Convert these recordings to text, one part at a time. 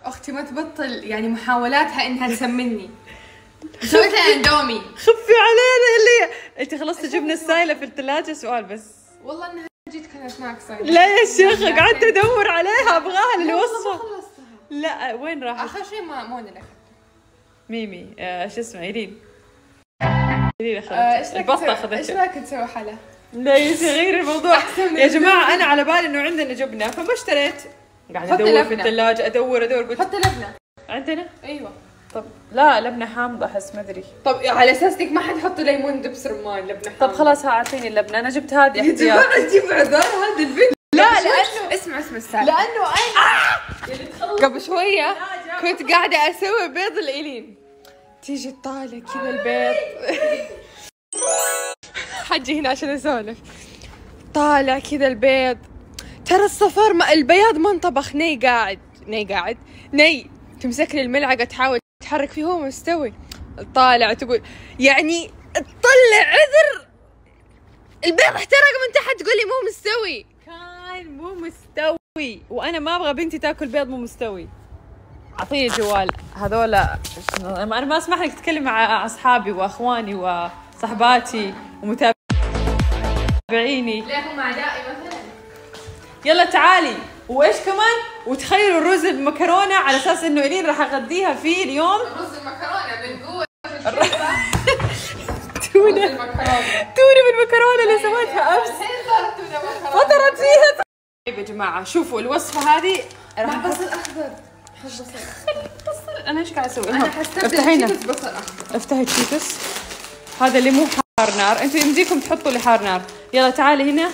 اختي ما تبطل يعني محاولاتها انها تسمني. سويت لها اندومي. خفي علينا اللي انت خلصتي جبنه السايله في الثلاجه. سؤال بس والله انها جيت كانت ناقصه. لا يا شيخه قعدت ادور عليها ابغاها للوصفه. خلصتها. لا وين راحت؟ اخر شيء ما انا اللي ميمي شو اسمه ايرين اخذت البطه اخذتها. ايش رايك نسوي حلا؟ لا يغير الموضوع يا جماعه. انا على بالي انه عندنا جبنه فما اشتريت. قاعده ادور في الثلاجه ادور قلت حتى لبنه عندنا. ايوه. طب لا لبنه حامضه احس ما ادري. طب على اساس انك ما حد يحط ليمون دبس رمان لبنه حامضه. طب خلاص اعطيني اللبنه انا جبت هذه احتياط. تجيب عذار هذا البنت. لا لانه اسمع السالفه. لانه انا قبل شويه كنت قاعده اسوي بيض الإيلين تيجي تطالع كذا البيض. حجي هنا عشان اسولف. طالع كذا البيض ترى الصفار البياض ما انطبخ. ني تمسك لي الملعقه تحاول تحرك فيه هو مستوي. طالع تقول يعني تطلع عذر البيض احترق من تحت تقول لي مو مستوي. كان مو مستوي وانا ما ابغى بنتي تاكل بيض مو مستوي. اعطيني الجوال هذولا. انا ما اسمح لك تتكلم مع اصحابي واخواني وصحباتي ومتابعيني. ليه هم اعدائي مثلا؟ يلا تعالي. وايش كمان؟ وتخيلوا الرز بمكرونه على اساس انه إيرين راح اغديها فيه اليوم. رز المكرونه بنقول تونه بالمكرونه اللي سويتها امس. الحين صارت تونه مكرونه. فطرت فيها. طيب يا جماعه شوفوا الوصفه هذه راح بصل اخضر. بصل. انا ايش قاعد اسوي؟ انا حستبدل بصل اخضر. افتحي التشيتوس هذا اللي مو حار نار. انتوا يمديكم تحطوا لي حار نار. يلا تعالي هنا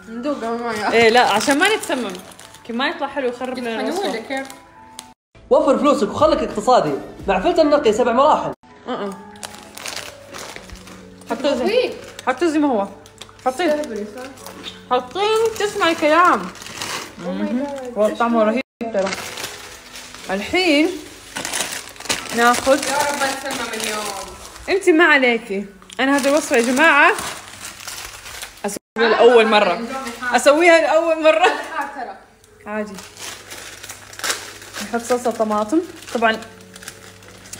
ندوق قبل ايه لا عشان ما نتسمم. كي ما يطلع حلو يخرب لنا الوصفه. كيف؟ وفر فلوسك وخليك اقتصادي مع فلتر النقي 7 مراحل. حطيه زي ما هو. حطيه تسمع الكلام. والله طعمه رهيب ترى. الحين ناخذ. يا رب ما نسمم اليوم. انت ما عليكي. انا هذه الوصفه يا جماعه اسويها لاول مره. عادي. نحط صلصه طماطم طبعا.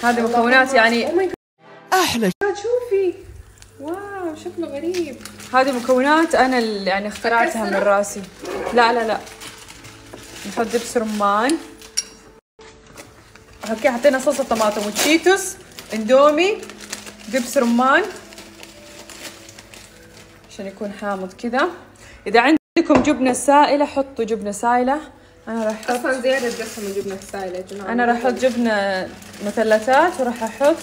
هذه مكونات يعني احلى. شوفي واو شكله غريب. هذه مكونات انا اللي يعني اخترعتها من راسي. لا نحط دبس رمان. اوكي حطينا صلصه طماطم وتشيتوس اندومي دبس رمان عشان يكون حامض كذا. اذا عندكم جبنه سائله حطوا جبنه سائله. انا راح احط اصلا زياده دسم من الجبنه السائله يا جماعه. انا راح احط جبنه مثلثات وراح احط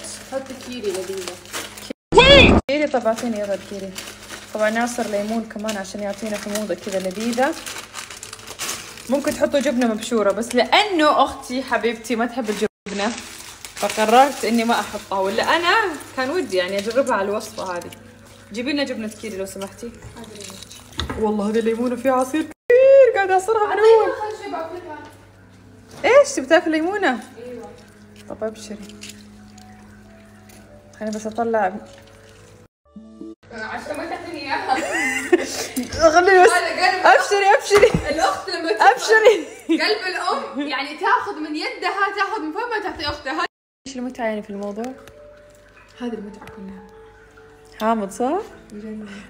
كيري لذيذه. كيري. طب اعطيني يلا الكيري. طبعا نعصر ليمون كمان عشان يعطينا حموضه كذا لذيذه. ممكن تحطوا جبنه مبشوره بس لانه اختي حبيبتي ما تحب الجبنه فقررت اني ما احطها. ولا انا كان ودي يعني اجربها على الوصفه هذه. جيبي لنا جبنه كيري لو سمحتي. والله هذه الليمونه فيها عصير كثير قاعده اعصرها من اول. ايش تبي تاكل ليمونه؟ ايوه. طب ابشري. خليني بس اطلع عشان ما تعطيني اياها. خليني بس ابشري. الاخت لما ابشري. قلب الام يعني تاخذ من يدها تاخذ من فمها تعطي اختها. ايش المتعه يعني في الموضوع؟ هذه المتعه كلها. حامض صح؟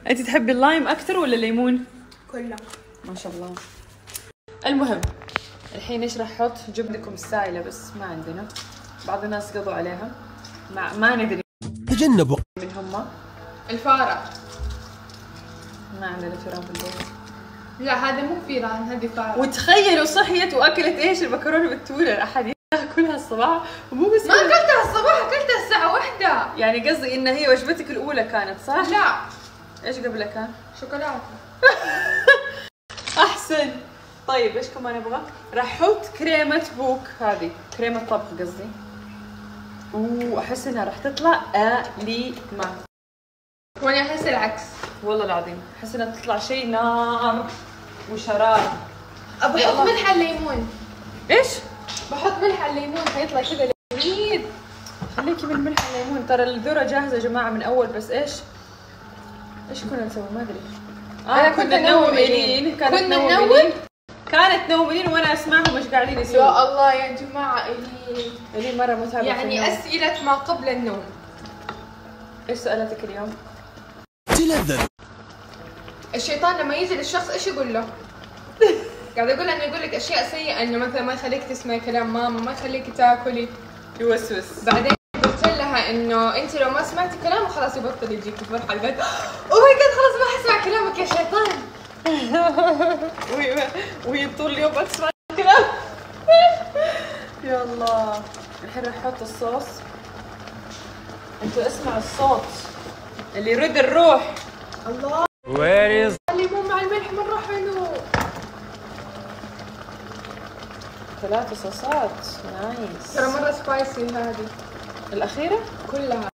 انت تحبي اللايم اكثر ولا الليمون؟ كلها. ما شاء الله. المهم الحين ايش راح احط؟ جبنكم السائله بس ما عندنا. بعض الناس قضوا عليها ما ندري. تجنبوا من هم الفاره. ما عندنا فيران في البيت. لا هذا مو فيران هذه فاره. وتخيلوا صحيت واكلت ايش؟ المكرونه بالتونه. احد ياكلها الصباح ومو بس ما اكلتها الصباح اكلتها الساعه 1. يعني قصدي ان هي وجبتك الاولى كانت صح؟ لا ايش قبلها كان؟ شوكولاته. احسن. طيب ايش كمان ابغى؟ راح احط كريمه بوك. هذه كريمه طبخ قصدي. احس انها راح تطلع ليمة. وانا احس العكس والله العظيم احس انها تطلع شيء نار وشرار. ابى احط ملح على الليمون. ايش؟ بحط ملح على الليمون حيطلع كذا لذيذ. خليكي بالملح على الليمون. ترى الذره جاهزه يا جماعه من اول بس ايش كنا نسوي ما ادري. انا كنت انوم إيلين. كنا ننوم كانت نومين وانا اسمعهم ايش قاعدين يسووا. يا الله يا جماعة اللي مرة متابعة يعني أسئلة ما قبل النوم. ايش سألتك اليوم؟ تلذذ. الشيطان لما يجي للشخص ايش يقول له؟ قاعد يقول انه يقول لك اشياء سيئة، انه مثلا ما يخليك تسمعي كلام ماما، ما يخليك تاكلي. يوسوس. بعدين قلت لها انه انت لو ما سمعتي كلامه خلاص يبطل يجيك فرحة. قالت اوه ماي جاد خلاص ما حسمع كلامك يا شيطان. وهي طول اليوم بتسمع الكلام. يا الله. الحين راح احط الصوص. انتوا اسمعوا الصوت اللي يرد الروح. الله. Where is الليمون مع الملح مرة حلو. 3 صوصات. نايس. ترى مرة سبايسي هذه الأخيرة كلها.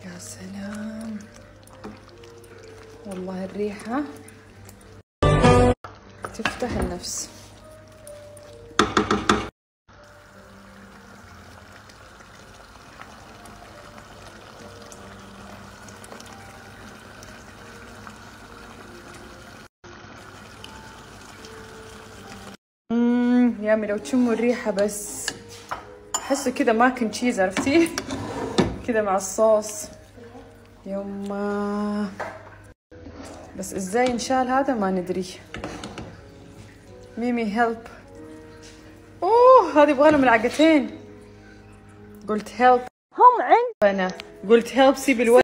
يا سلام والله الريحة تفتح النفس. يامي لو تشموا الريحة بس احسه كذا ماكن تشيز، عرفتي؟ كذا مع الصوص. يما بس ازاي انشال هذا ما ندري. ميمي هيلب. اوه هذه يبغى له ملعقتين. قلت هيلب. هم عند انا قلت هيلب سيب الولد.